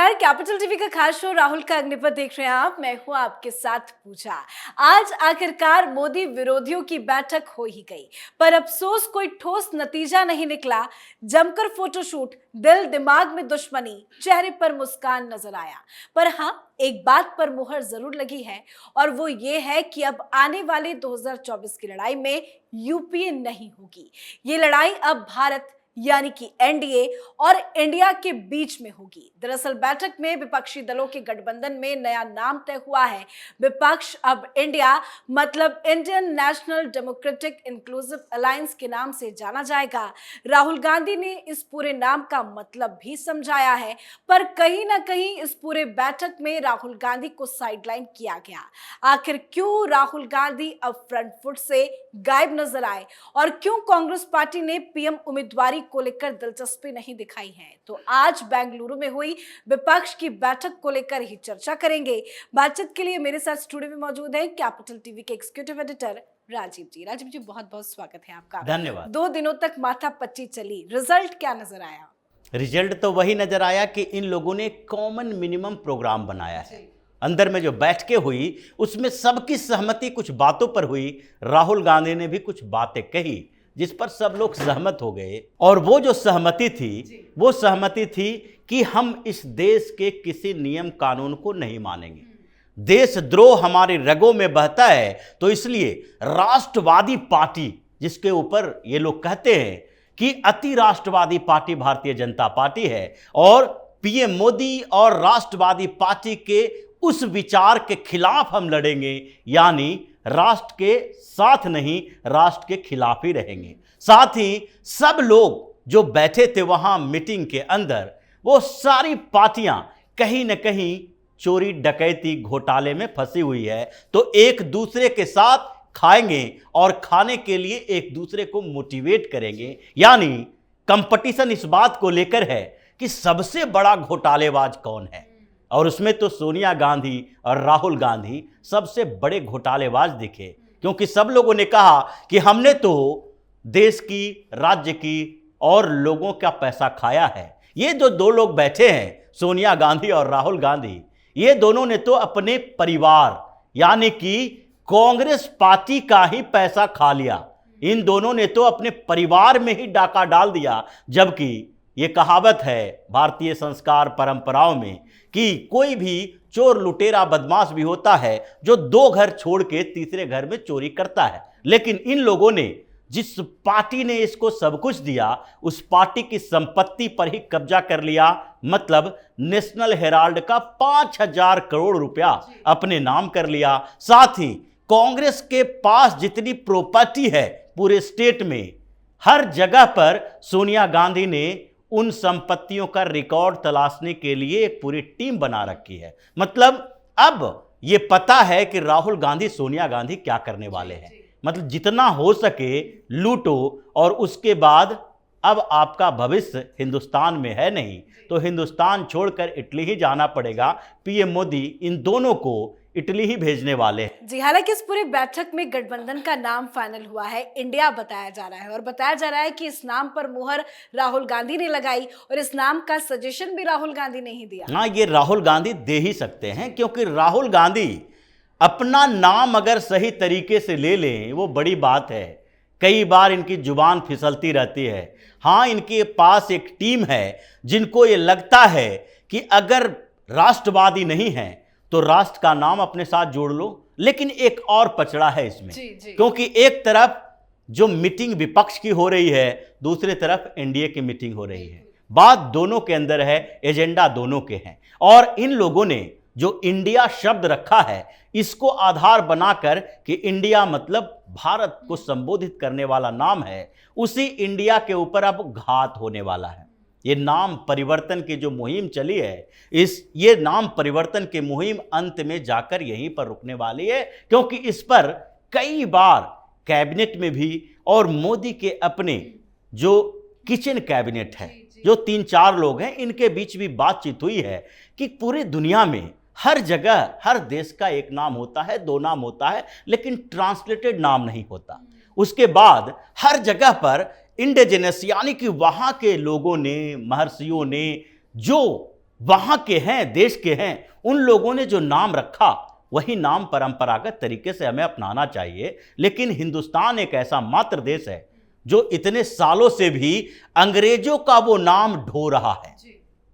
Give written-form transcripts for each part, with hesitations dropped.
नमस्कार, capital TV का खास शो राहुल का अग्निपथ देख रहे हैं आप। मैं हूं आपके साथ पूजा। आज आखिरकार मोदी विरोधियों की बैठक हो ही गई, पर अफसोस कोई ठोस नतीजा नहीं निकला। जमकर फोटोशूट, दिल दिमाग में दुश्मनी, चेहरे पर मुस्कान नजर आया। पर हाँ, एक बात पर मुहर जरूर लगी है, और वो ये है कि अब आने वाले 2024 की लड़ाई में यूपीए नहीं होगी। ये लड़ाई अब भारत यानी कि एनडीए और इंडिया के बीच में होगी। दरअसल बैठक में विपक्षी दलों के गठबंधन में नया नाम तय हुआ है। विपक्ष अब इंडिया मतलब Indian national democratic inclusive alliance के नाम से जाना जाएगा। राहुल गांधी ने इस पूरे नाम का मतलब भी समझाया है, पर कहीं ना कहीं इस पूरे बैठक में राहुल गांधी को साइडलाइन किया गया। आखिर क्यों राहुल गांधी अब फ्रंट फुट से गायब नजर आए, और क्यों कांग्रेस पार्टी ने पीएम उम्मीदवारी को लेकर दिलचस्पी नहीं दिखाई है, तो आज बेंगलुरु में हुई विपक्ष की बैठक को लेकर ही चर्चा करेंगे। बातचीत के लिए मेरे साथ स्टूडियो में मौजूद है कैपिटल टीवी के एग्जीक्यूटिव एडिटर राजीव जी। राजीव जी, बहुत बहुत स्वागत है आपका। धन्यवाद। 2 दिनों तक माथापच्ची चली, रिजल्ट क्या नजर आया? रिजल्ट तो वही नजर आया कि इन लोगों ने कॉमन मिनिमम प्रोग्राम बनाया है। अंदर में जो बैठकें हुई उसमें सबकी सहमति कुछ बातों पर हुई। राहुल गांधी ने भी कुछ बातें कही जिस पर सब लोग सहमत हो गए, और वो जो सहमति थी वो सहमति थी कि हम इस देश के किसी नियम कानून को नहीं मानेंगे। देशद्रोह हमारी रगों में बहता है, तो इसलिए राष्ट्रवादी पार्टी, जिसके ऊपर ये लोग कहते हैं कि अति राष्ट्रवादी पार्टी भारतीय जनता पार्टी है, और पीएम मोदी और राष्ट्रवादी पार्टी के उस विचार के खिलाफ हम लड़ेंगे, यानी राष्ट्र के साथ नहीं, राष्ट्र के खिलाफ ही रहेंगे। साथ ही सब लोग जो बैठे थे वहां मीटिंग के अंदर, वो सारी पार्टियां कहीं न कहीं चोरी डकैती घोटाले में फंसी हुई है, तो एक दूसरे के साथ खाएंगे और खाने के लिए एक दूसरे को मोटिवेट करेंगे। यानी कंपटीशन इस बात को लेकर है कि सबसे बड़ा घोटालेबाज कौन है, और उसमें तो सोनिया गांधी और राहुल गांधी सबसे बड़े घोटालेबाज दिखे, क्योंकि सब लोगों ने कहा कि हमने तो देश की, राज्य की और लोगों का पैसा खाया है। ये जो दो लोग बैठे हैं, सोनिया गांधी और राहुल गांधी, ये दोनों ने तो अपने परिवार यानी कि कांग्रेस पार्टी का ही पैसा खा लिया। इन दोनों ने तो अपने परिवार में ही डाका डाल दिया, जबकि ये कहावत है भारतीय संस्कार परंपराओं में कि कोई भी चोर लुटेरा बदमाश भी होता है जो 2 घर छोड़ के तीसरे घर में चोरी करता है। लेकिन इन लोगों ने, जिस पार्टी ने इसको सब कुछ दिया, उस पार्टी की संपत्ति पर ही कब्जा कर लिया। मतलब नेशनल हेराल्ड का 5,000 करोड़ रुपया अपने नाम कर लिया। साथ ही कांग्रेस के पास जितनी प्रॉपर्टी है पूरे स्टेट में, हर जगह पर सोनिया गांधी ने उन संपत्तियों का रिकॉर्ड तलाशने के लिए एक पूरी टीम बना रखी है। मतलब अब ये पता है कि राहुल गांधी, सोनिया गांधी क्या करने वाले हैं। मतलब जितना हो सके लूटो, और उसके बाद अब आपका भविष्य हिंदुस्तान में है नहीं, तो हिंदुस्तान छोड़कर इटली ही जाना पड़ेगा। पीएम मोदी इन दोनों को इटली ही भेजने वाले हैं। जी, हालांकि इस पूरी बैठक में गठबंधन का नाम फाइनल हुआ है, इंडिया बताया जा रहा है, और बताया जा रहा है कि इस नाम पर मुहर राहुल गांधी ने लगाई, और इस नाम का सजेशन भी राहुल गांधी ने ही दिया। हाँ, ये राहुल गांधी दे ही सकते हैं, क्योंकि राहुल गांधी अपना नाम अगर सही तरीके से ले लें वो बड़ी बात है। कई बार इनकी जुबान फिसलती रहती है। हाँ, इनके पास एक टीम है जिनको ये लगता है कि अगर राष्ट्रवादी नहीं है तो राष्ट्र का नाम अपने साथ जोड़ लो। लेकिन एक और पचड़ा है इसमें, क्योंकि एक तरफ जो मीटिंग विपक्ष की हो रही है, दूसरी तरफ एनडीए की मीटिंग हो रही है। बात दोनों के अंदर है, एजेंडा दोनों के हैं, और इन लोगों ने जो इंडिया शब्द रखा है, इसको आधार बनाकर कि इंडिया मतलब भारत को संबोधित करने वाला नाम है, उसी इंडिया के ऊपर अब घात होने वाला है। ये नाम परिवर्तन की जो मुहिम चली है, ये नाम परिवर्तन की मुहिम अंत में जाकर यहीं पर रुकने वाली है, क्योंकि इस पर कई बार कैबिनेट में भी, और मोदी के अपने जो किचन कैबिनेट है, जो 3-4 लोग हैं, इनके बीच भी बातचीत हुई है कि पूरी दुनिया में हर जगह हर देश का एक नाम होता है, 2 नाम होता है, लेकिन ट्रांसलेटेड नाम नहीं होता। उसके बाद हर जगह पर इंडिजिनस यानी कि वहाँ के लोगों ने, महर्षियों ने जो वहां के हैं, देश के हैं, उन लोगों ने जो नाम रखा वही नाम परंपरागत तरीके से हमें अपनाना चाहिए। लेकिन हिंदुस्तान एक ऐसा मात्र देश है जो इतने सालों से भी अंग्रेजों का वो नाम ढो रहा है।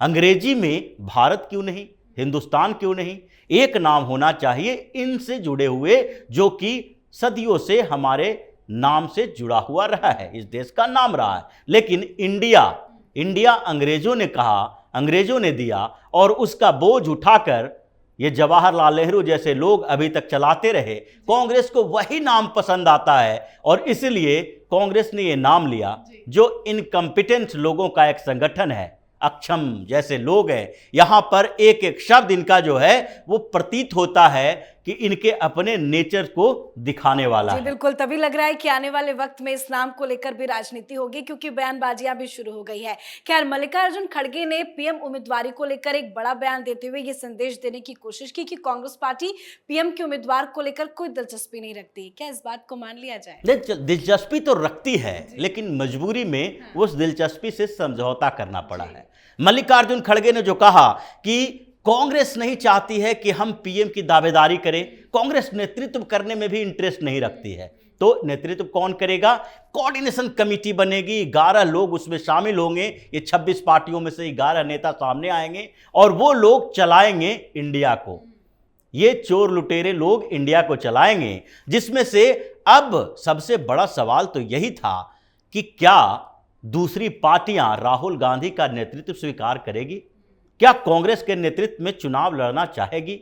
अंग्रेजी में भारत क्यों नहीं, हिंदुस्तान क्यों नहीं? एक नाम होना चाहिए इनसे जुड़े हुए, जो कि सदियों से हमारे नाम से जुड़ा हुआ रहा है, इस देश का नाम रहा है। लेकिन इंडिया अंग्रेजों ने कहा, अंग्रेजों ने दिया, और उसका बोझ उठाकर ये जवाहरलाल नेहरू जैसे लोग अभी तक चलाते रहे। कांग्रेस को वही नाम पसंद आता है और इसलिए कांग्रेस ने ये नाम लिया, जो इनकम्पिटेंट लोगों का एक संगठन है, अक्षम जैसे लोग हैं। यहां पर एक एक शब्द इनका जो है वो प्रतीत होता है कि इनके अपने नेचर को दिखाने वाला है। बिल्कुल, तभी लग रहा है कि आने वाले वक्त में इस नाम को लेकर भी राजनीति होगी, क्योंकि बयानबाजियां भी शुरू हो गई है। खैर, मल्लिकार्जुन खड़गे ने पीएम उम्मीदवारी को लेकर एक बड़ा बयान देते हुए ये संदेश देने की कोशिश की कि कांग्रेस पार्टी पीएम के उम्मीदवार को लेकर कोई दिलचस्पी नहीं रखती। क्या इस बात को मान लिया जाए? दिलचस्पी तो रखती है, लेकिन मजबूरी में उस दिलचस्पी से समझौता करना पड़ा है। मल्लिकार्जुन खड़गे ने जो कहा कि कांग्रेस नहीं चाहती है कि हम पीएम की दावेदारी करें, कांग्रेस नेतृत्व करने में भी इंटरेस्ट नहीं रखती है, तो नेतृत्व कौन करेगा? कोऑर्डिनेशन कमेटी बनेगी, 11 लोग उसमें शामिल होंगे। ये 26 पार्टियों में से 11 नेता सामने आएंगे और वो लोग चलाएंगे इंडिया को। ये चोर लुटेरे लोग इंडिया को चलाएंगे, जिसमें से अब सबसे बड़ा सवाल तो यही था कि क्या दूसरी पार्टियां राहुल गांधी का नेतृत्व स्वीकार करेगी? क्या कांग्रेस के नेतृत्व में चुनाव लड़ना चाहेगी?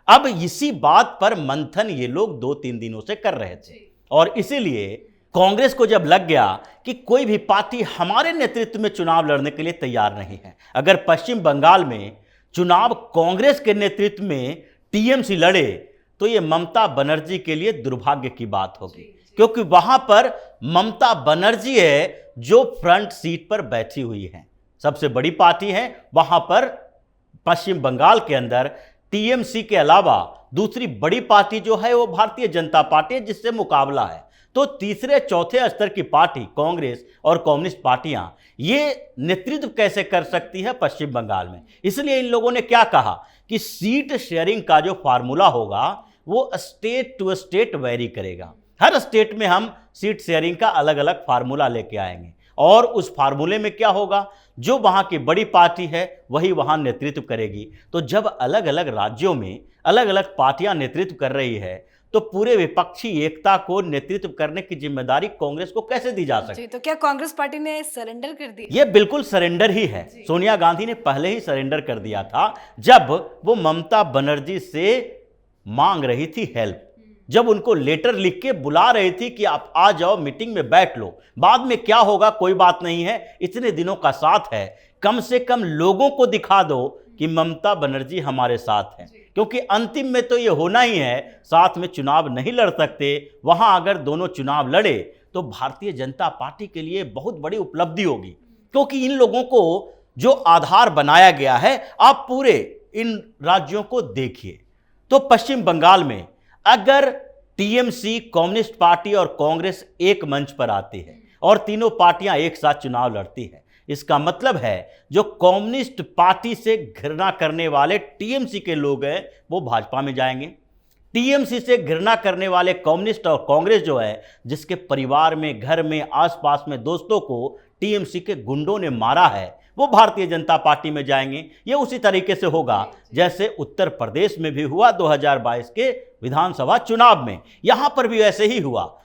अब इसी बात पर मंथन ये लोग 2-3 दिनों से कर रहे थे, और इसीलिए कांग्रेस को जब लग गया कि कोई भी पार्टी हमारे नेतृत्व में चुनाव लड़ने के लिए तैयार नहीं है, अगर पश्चिम बंगाल में चुनाव कांग्रेस के नेतृत्व में टीएमसी लड़े तो ये ममता बनर्जी के लिए दुर्भाग्य की बात होगी, क्योंकि वहां पर ममता बनर्जी है जो फ्रंट सीट पर बैठी हुई है, सबसे बड़ी पार्टी है वहां पर। पश्चिम बंगाल के अंदर टीएमसी के अलावा दूसरी बड़ी पार्टी जो है वो भारतीय जनता पार्टी है, जिससे मुकाबला है। तो तीसरे चौथे स्तर की पार्टी कांग्रेस और कम्युनिस्ट पार्टियां ये नेतृत्व कैसे कर सकती है पश्चिम बंगाल में? इसलिए इन लोगों ने क्या कहा कि सीट शेयरिंग का जो फार्मूला होगा वो स्टेट टू स्टेट वेरी करेगा। हर स्टेट में हम सीट शेयरिंग का अलग अलग फार्मूला लेके आएंगे, और उस फार्मूले में क्या होगा, जो वहां की बड़ी पार्टी है वही वहां नेतृत्व करेगी। तो जब अलग अलग राज्यों में अलग अलग पार्टियां नेतृत्व कर रही है, तो पूरे विपक्षी एकता को नेतृत्व करने की जिम्मेदारी कांग्रेस को कैसे दी जा सकती? तो क्या कांग्रेस पार्टी ने सरेंडर कर दी? यह बिल्कुल सरेंडर ही है। सोनिया गांधी ने पहले ही सरेंडर कर दिया था जब वो ममता बनर्जी से मांग रही थी हेल्प, जब उनको लेटर लिख के बुला रही थी कि आप आ जाओ, मीटिंग में बैठ लो, बाद में क्या होगा कोई बात नहीं है, इतने दिनों का साथ है, कम से कम लोगों को दिखा दो कि ममता बनर्जी हमारे साथ है। क्योंकि अंतिम में तो ये होना ही है, साथ में चुनाव नहीं लड़ सकते। वहां अगर दोनों चुनाव लड़े तो भारतीय जनता पार्टी के लिए बहुत बड़ी उपलब्धि होगी, क्योंकि इन लोगों को जो आधार बनाया गया है, आप पूरे इन राज्यों को देखिए। तो पश्चिम बंगाल में अगर टीएमसी, कम्युनिस्ट पार्टी और कांग्रेस एक मंच पर आती है और तीनों पार्टियां एक साथ चुनाव लड़ती है, इसका मतलब है जो कम्युनिस्ट पार्टी से घृणा करने वाले टीएमसी के लोग हैं वो भाजपा में जाएंगे। टीएमसी से घृणा करने वाले कम्युनिस्ट और कांग्रेस जो है, जिसके परिवार में, घर में, आसपास में दोस्तों को टीएमसी के गुंडों ने मारा है, वो भारतीय जनता पार्टी में जाएंगे। ये उसी तरीके से होगा जैसे उत्तर प्रदेश में भी हुआ 2022 के विधानसभा चुनाव में, यहां पर भी ऐसे ही हुआ।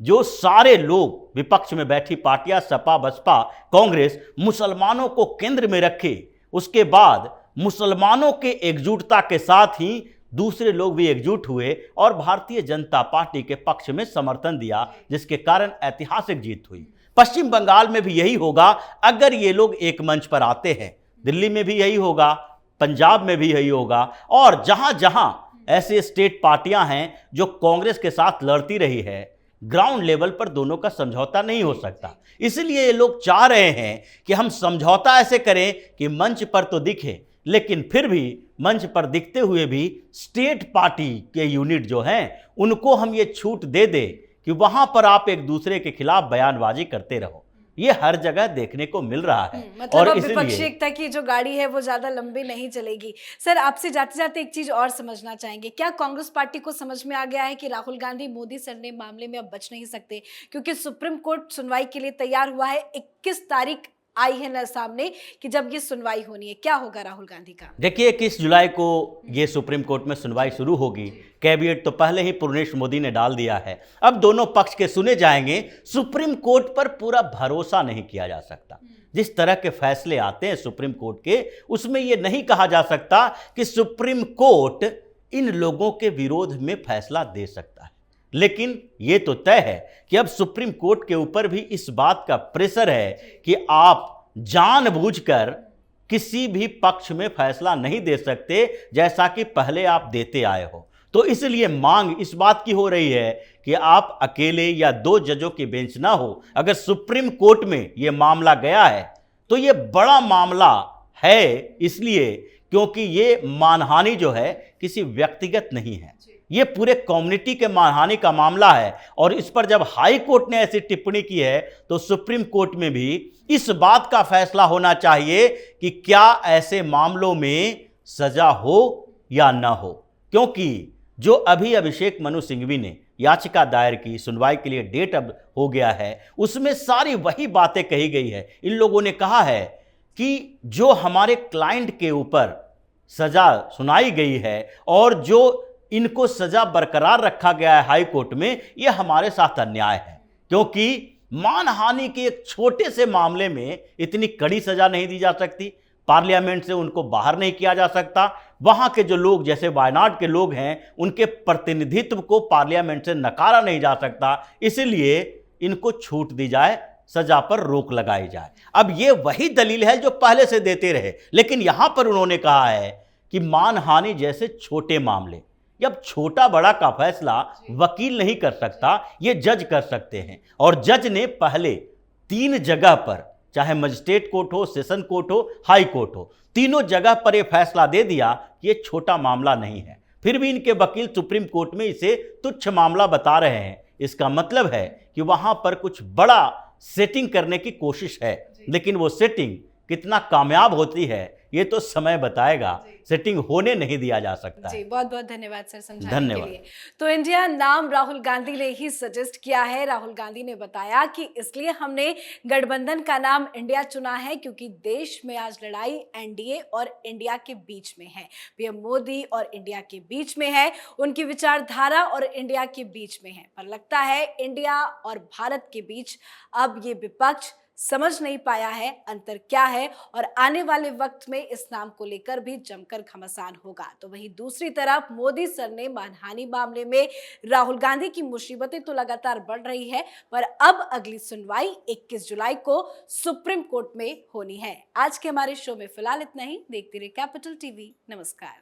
जो सारे लोग विपक्ष में बैठी पार्टियां, सपा, बसपा, कांग्रेस, मुसलमानों को केंद्र में रखे, उसके बाद मुसलमानों के एकजुटता के साथ ही दूसरे लोग भी एकजुट हुए और भारतीय जनता पार्टी के पक्ष में समर्थन दिया, जिसके कारण ऐतिहासिक जीत हुई। पश्चिम बंगाल में भी यही होगा अगर ये लोग एक मंच पर आते हैं। दिल्ली में भी यही होगा, पंजाब में भी यही होगा, और जहां जहां ऐसे स्टेट पार्टियां हैं जो कांग्रेस के साथ लड़ती रही है, ग्राउंड लेवल पर दोनों का समझौता नहीं हो सकता। इसलिए ये लोग चाह रहे हैं कि हम समझौता ऐसे करें कि मंच पर तो दिखे, लेकिन फिर भी मंच पर दिखते हुए भी स्टेट पार्टी के यूनिट जो हैं उनको हम ये छूट दे दें कि वहां पर आप एक दूसरे के खिलाफ बयानबाजी करते रहो। ये हर जगह देखने को मिल रहा है। मतलब अब इसलिए विपक्षी एकता की जो गाड़ी है वो ज्यादा लंबी नहीं चलेगी। सर, आपसे जाते जाते एक चीज और समझना चाहेंगे, क्या कांग्रेस पार्टी को समझ में आ गया है कि राहुल गांधी मोदी सरनेम मामले में अब बच नहीं सकते, क्योंकि सुप्रीम कोर्ट सुनवाई के लिए तैयार हुआ है, 21 तारीख आई है न सामने कि जब ये सुनवाई होनी है, क्या होगा राहुल गांधी का? देखिए 21 जुलाई को ये सुप्रीम कोर्ट में सुनवाई शुरू होगी। कैबिनेट तो पहले ही पूर्णेश मोदी ने डाल दिया है, अब दोनों पक्ष के सुने जाएंगे। सुप्रीम कोर्ट पर पूरा भरोसा नहीं किया जा सकता। जिस तरह के फैसले आते हैं सुप्रीम कोर्ट के, उसमें यह नहीं कहा जा सकता कि सुप्रीम कोर्ट इन लोगों के विरोध में फैसला दे सकता है। लेकिन यह तो तय है कि अब सुप्रीम कोर्ट के ऊपर भी इस बात का प्रेशर है कि आप जानबूझकर किसी भी पक्ष में फैसला नहीं दे सकते जैसा कि पहले आप देते आए हो। तो इसलिए मांग इस बात की हो रही है कि आप अकेले या 2 जजों की बेंच ना हो। अगर सुप्रीम कोर्ट में यह मामला गया है तो यह बड़ा मामला है, इसलिए क्योंकि ये मानहानि जो है किसी व्यक्तिगत नहीं है, ये पूरे कम्युनिटी के मानहानि का मामला है। और इस पर जब हाई कोर्ट ने ऐसी टिप्पणी की है तो सुप्रीम कोर्ट में भी इस बात का फैसला होना चाहिए कि क्या ऐसे मामलों में सजा हो या ना हो। क्योंकि जो अभी अभिषेक मनु सिंघवी ने याचिका दायर की, सुनवाई के लिए डेट अब हो गया है, उसमें सारी वही बातें कही गई है। इन लोगों ने कहा है कि जो हमारे क्लाइंट के ऊपर सजा सुनाई गई है और जो इनको सजा बरकरार रखा गया है हाई कोर्ट में, यह हमारे साथ अन्याय है। क्योंकि मानहानि के एक छोटे से मामले में इतनी कड़ी सजा नहीं दी जा सकती, पार्लियामेंट से उनको बाहर नहीं किया जा सकता, वहां के जो लोग जैसे वायनाड के लोग हैं उनके प्रतिनिधित्व को पार्लियामेंट से नकारा नहीं जा सकता, इसलिए इनको छूट दी जाए, सजा पर रोक लगाई जाए। अब ये वही दलील है जो पहले से देते रहे, लेकिन यहां पर उन्होंने कहा है कि मानहानि जैसे छोटे मामले, अब छोटा बड़ा का फैसला वकील नहीं कर सकता, ये जज कर सकते हैं। और जज ने पहले 3 जगह पर, चाहे मजिस्ट्रेट कोर्ट हो, सेशन कोर्ट हो, हाई कोर्ट हो, तीनों जगह पर यह फैसला दे दिया कि ये छोटा मामला नहीं है। फिर भी इनके वकील सुप्रीम कोर्ट में इसे तुच्छ मामला बता रहे हैं। इसका मतलब है कि वहां पर कुछ बड़ा सेटिंग करने की कोशिश है, लेकिन वो सेटिंग कितना कामयाब होती है ये तो समय बताएगा। सेटिंग होने नहीं दिया जा सकता जी, है। बहुत बहुत धन्यवाद सर समझाने के लिए। तो इंडिया नाम राहुल गांधी ने ही सजेस्ट किया है। राहुल गांधी ने बताया कि इसलिए हमने गठबंधन का नाम इंडिया चुना है क्योंकि देश में आज लड़ाई एनडीए और इंडिया के बीच में है, पीएम मोदी और इंडिया के बीच में है, उनकी विचारधारा और इंडिया के बीच में है। पर लगता है इंडिया और भारत के बीच अब ये विपक्ष समझ नहीं पाया है अंतर क्या है, और आने वाले वक्त में इस नाम को लेकर भी जमकर घमासान होगा। तो वहीं दूसरी तरफ मोदी सर ने मानहानि मामले में राहुल गांधी की मुसीबतें तो लगातार बढ़ रही है, पर अब अगली सुनवाई 21 जुलाई को सुप्रीम कोर्ट में होनी है। आज के हमारे शो में फिलहाल इतना ही। देखते रहिए कैपिटल टीवी। नमस्कार।